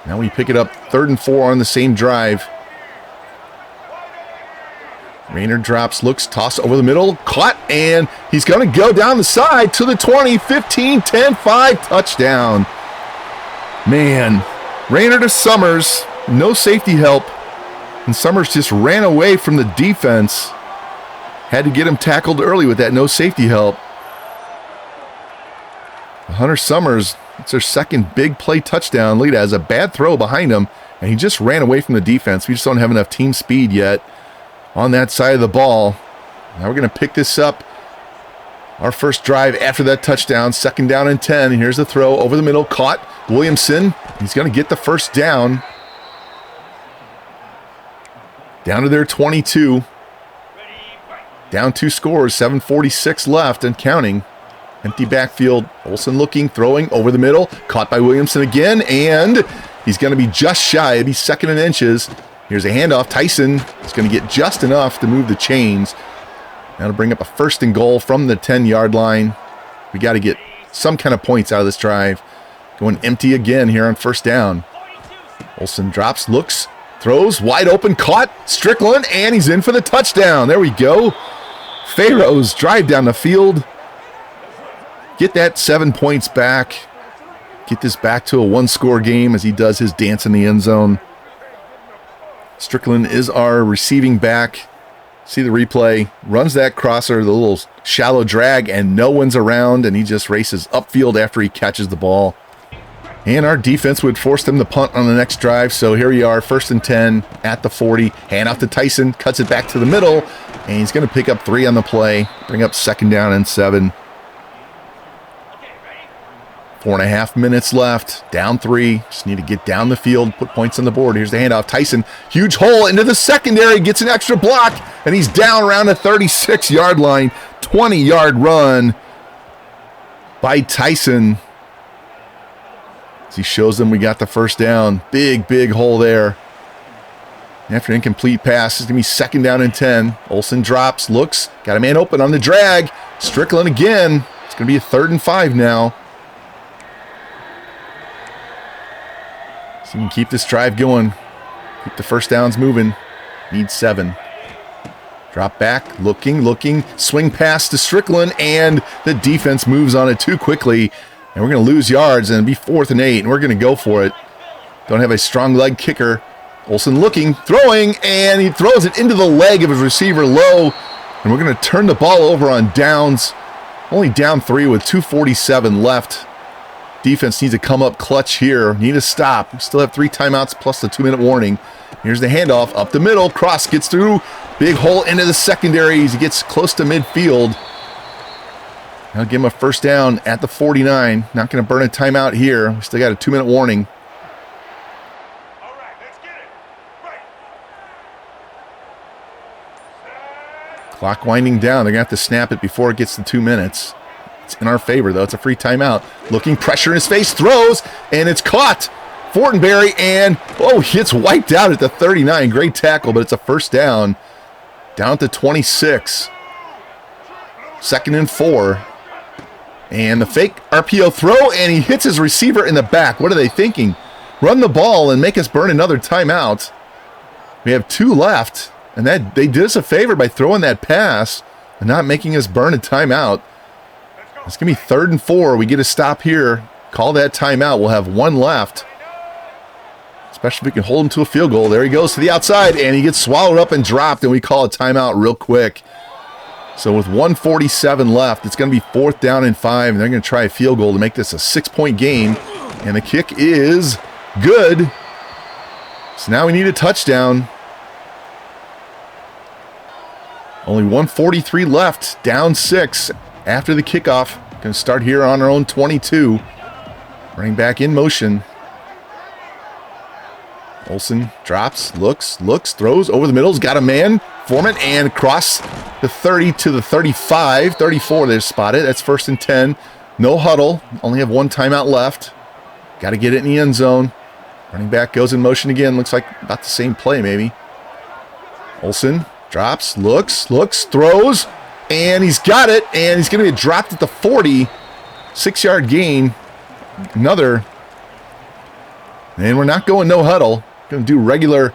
Now we pick it up 3rd and 4 on the same drive. Rayner drops, looks, toss over the middle, caught, and he's going to go down the side to the 20, 15, 10, 5, touchdown. Man, Rayner to Summers, no safety help, and Summers just ran away from the defense. Had to get him tackled early with that no safety help. Hunter Summers, it's their 2nd big play touchdown. Look at that, has a bad throw behind him, and he just ran away from the defense. We just don't have enough team speed yet on that side of the ball. Now we're going to pick this up. Our first drive after that touchdown, 2nd down and 10. Here's the throw over the middle, caught. Williamson, he's going to get the 1st down. Down to their 22. Down 2 scores, 7:46 left and counting. Empty backfield. Olsen looking, throwing over the middle. Caught by Williamson again, and he's going to be just shy. He'll be 2nd in inches. Here's a handoff. Tyson is going to get just enough to move the chains. That'll bring up a 1st and goal from the 10-yard line. We got to get some kind of points out of this drive. Going empty again here on 1st down. Olsen drops, looks, throws, wide open, caught. Strickland, and he's in for the touchdown. There we go. Pharaohs drive down the field. Get that 7 points back. Get this back to a 1-score game as he does his dance in the end zone. Strickland is our receiving back. See the replay. Runs that crosser, the little shallow drag, and no one's around, and he just races upfield after he catches the ball. And our defense would force them to punt on the next drive, so here we are, 1st and 10 at the 40. Hand off to Tyson, cuts it back to the middle, and he's going to pick up 3 on the play, bring up 2nd down and 7. 4.5 minutes left, down 3. Just need to get down the field, put points on the board. Here's the handoff. Tyson, huge hole into the secondary, gets an extra block, and he's down around the 36-yard line. 20-yard run by Tyson. As he shows them we got the 1st down. Big, big hole there. After an incomplete pass, it's going to be 2nd down and 10. Olsen drops, looks, got a man open on the drag. Strickland again. It's going to be a 3rd and 5 now. So you can keep this drive going. Keep the 1st downs moving. Need 7. Drop back, looking, swing pass to Strickland, and the defense moves on it too quickly. And we're going to lose yards, and it'll be 4th and 8, and we're going to go for it. Don't have a strong leg kicker. Olsen looking, throwing, and he throws it into the leg of his receiver low. And we're going to turn the ball over on downs. Only down 3 with 2:47 left. Defense needs to come up clutch here. Need to stop. We still have 3 timeouts plus the 2-minute warning. Here's the handoff up the middle. Cross gets through Big hole into the secondary as he gets close to midfield. I'll give him a first down at the 49. Not going to burn a timeout here. We still got a 2-minute warning. All right, let's get it. Right. Clock winding down. They're going to have to snap it before it gets to 2 minutes. It's in our favor, though. It's a free timeout. Looking, pressure in his face, throws, and it's caught. Fortenberry, and, oh, he gets wiped out at the 39. Great tackle, but it's a first down. Down to 26. 2nd and 4. And the fake RPO throw, and he hits his receiver in the back. What are they thinking? Run the ball and make us burn another timeout. We have 2 left, and that they did us a favor by throwing that pass and not making us burn a timeout. It's going to be 3rd and 4. We get a stop here. Call that timeout. We'll have 1 left. Especially if we can hold him to a field goal. There he goes to the outside, and he gets swallowed up and dropped, and we call a timeout real quick. So with 1:47 left, it's going to be 4th down and 5, and they're going to try a field goal to make this a 6-point game. And the kick is good. So now we need a touchdown. Only 1:43 left, down 6 after the kickoff. Going to start here on our own 22. Running back in motion. Olsen drops, looks, throws over the middle. He's got a man. Foreman, and across the 30 to the 35. 34, they're spotted. That's 1st and 10. No huddle. Only have 1 timeout left. Got to get it in the end zone. Running back goes in motion again. Looks like about the same play, maybe. Olsen drops, looks, throws, and he's got it, and he's going to get dropped at the 40. 6-yard gain. Another. And we're not going no huddle. Going to do regular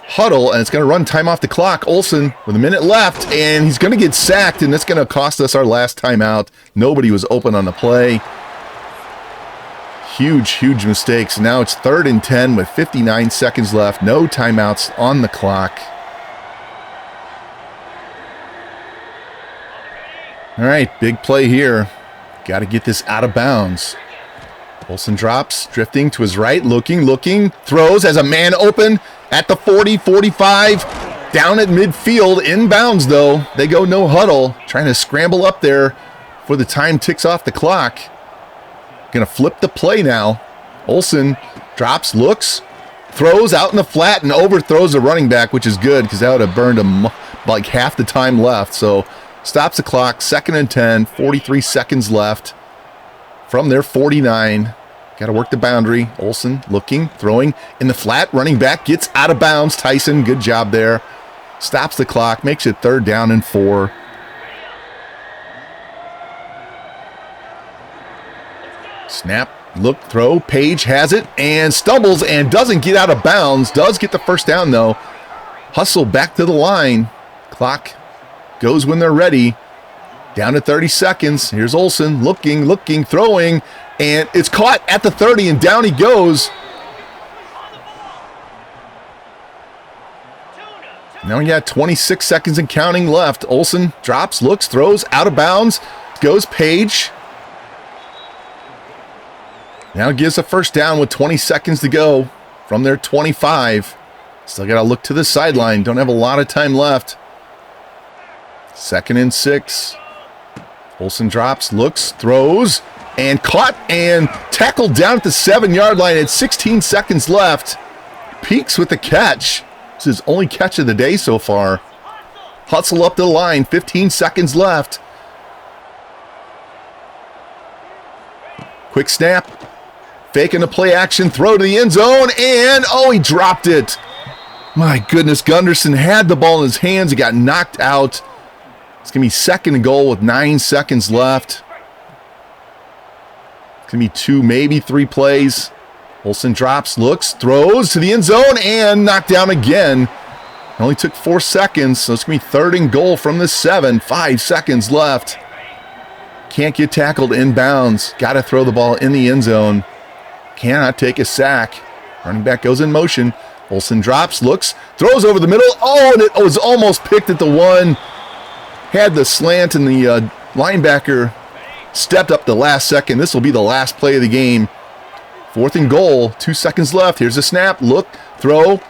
huddle, and it's going to run time off the clock. Olsen with a minute left, and he's going to get sacked, and that's going to cost us our last timeout. Nobody was open on the play. Huge mistakes. Now it's 3rd and 10 with 59 seconds left. No timeouts on the clock. All right, big play here. Got to get this out of bounds. Olsen drops, drifting to his right, looking, throws as a man open at the 40, 45, down at midfield, inbounds though. They go no huddle, trying to scramble up there before the time ticks off the clock. Gonna flip the play now. Olsen drops, looks, throws out in the flat and overthrows the running back, which is good because that would have burned him like half the time left. So stops the clock, 2nd and 10, 43 seconds left. From their 49, got to work the boundary. Olsen looking, throwing in the flat. Running back gets out of bounds. Tyson, good job there. Stops the clock, makes it 3rd down and 4. Snap, look, throw. Page has it and stumbles and doesn't get out of bounds. Does get the first down though. Hustle back to the line. Clock goes when they're ready. Down to 30 seconds. Here's Olsen looking, throwing, and it's caught at the 30, and down he goes. Now we got 26 seconds and counting left. Olsen drops, looks, throws, out of bounds. Goes Page. Now gives a first down with 20 seconds to go from their 25. Still got to look to the sideline. Don't have a lot of time left. 2nd and 6. Olsen drops, looks, throws, and caught and tackled down at the 7-yard line at 16 seconds left. Peaks with the catch. It's his only catch of the day so far. Hustle up the line, 15 seconds left. Quick snap. Faking the play action, throw to the end zone, and oh, he dropped it. My goodness, Gunderson had the ball in his hands. He got knocked out. It's going to be 2nd and goal with 9 seconds left. It's going to be 2, maybe 3 plays. Olsen drops, looks, throws to the end zone, and knocked down again. It only took 4 seconds, so it's going to be 3rd and goal from the 7. 5 seconds left. Can't get tackled inbounds. Got to throw the ball in the end zone. Cannot take a sack. Running back goes in motion. Olsen drops, looks, throws over the middle. Oh, and it was almost picked at the 1. Had the slant, and the linebacker stepped up the last second. This will be the last play of the game. 4th and goal, 2 seconds left. Here's a snap, look, throw.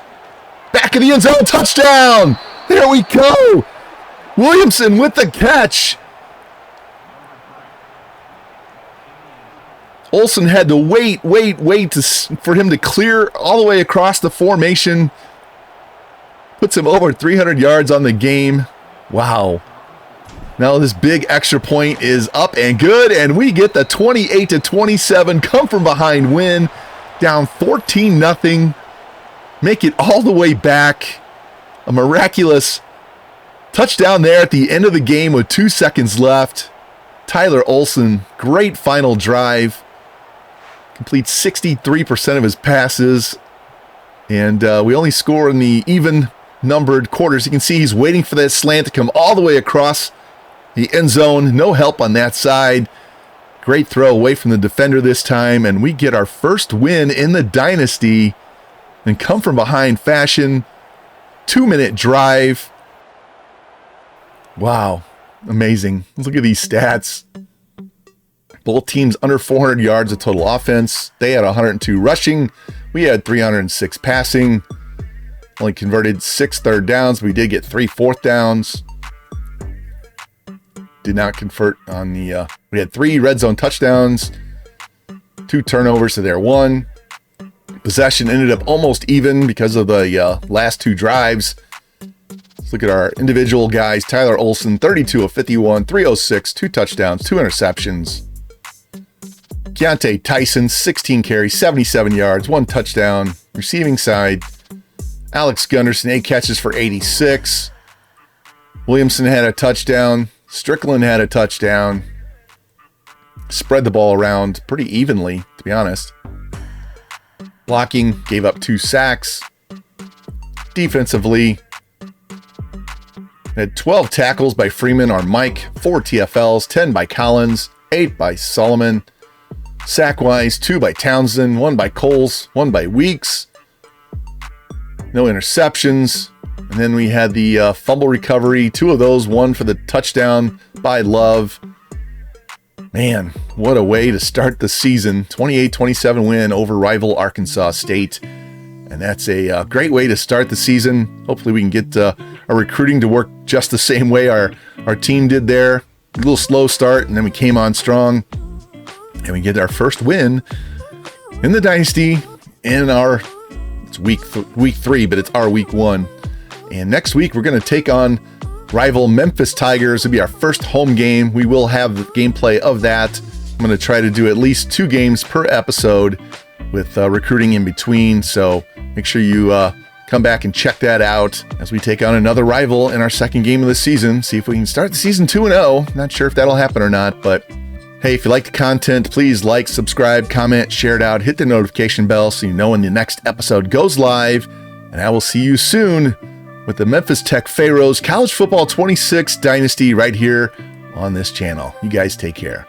Back of the end zone, touchdown! There we go! Williamson with the catch. Olsen had to wait for him to clear all the way across the formation. Puts him over 300 yards on the game. Wow. Now this big extra point is up and good, and we get the 28-27 come from behind win, down 14-0. Make it all the way back. A miraculous touchdown there at the end of the game with 2 seconds left. Tyler Olsen, great final drive. Completes 63% of his passes. And we only score in the even numbered quarters. You can see he's waiting for that slant to come all the way across the end zone. No help on that side. Great throw away from the defender this time. And we get our first win in the dynasty in come from behind fashion. 2-minute drive. Wow, amazing. Let's look at these stats. Both teams under 400 yards of total offense. They had 102 rushing. We had 306 passing. Only converted 6 third downs. We did get 3 fourth downs. Did not convert on the... we had 3 red zone touchdowns. 2 turnovers to their 1. Possession ended up almost even because of the last 2 drives. Look at our individual guys. Tyler Olsen, 32 of 51, 306, 2 touchdowns, 2 interceptions. Keontae Tyson, 16 carries, 77 yards, 1 touchdown. Receiving side, Alex Gunderson, 8 catches for 86. Williamson had a touchdown. Strickland had a touchdown. Spread the ball around pretty evenly, to be honest. Blocking, gave up 2 sacks. Defensively, had 12 tackles by Freeman or Mike, 4 TFLs, 10 by Collins, 8 by Solomon. Sack-wise, 2 by Townsend, 1 by Coles, 1 by Weeks. No interceptions. And then we had the fumble recovery, 2 of those, 1 for the touchdown by Love. Man, what a way to start the season. 28-27 win over rival Arkansas State. And that's a great way to start the season. Hopefully we can get our recruiting to work just the same way our team did there. A little slow start, and then we came on strong. And we get our first win in the dynasty in our, it's week 3, but it's our week 1. And next week we're going to take on rival Memphis Tigers. It'll be our first home game. We will have the gameplay of that. I'm going to try to do at least 2 games per episode with recruiting in between. So make sure you come back and check that out as we take on another rival in our second game of the season. See if we can start the season 2-0. Not sure if that'll happen or not, but hey, if you like the content, please like, subscribe, comment, share it out, hit the notification bell so you know when the next episode goes live. And I will see you soon with the Memphis Tech Pharaohs College Football 26 Dynasty right here on this channel. You guys take care.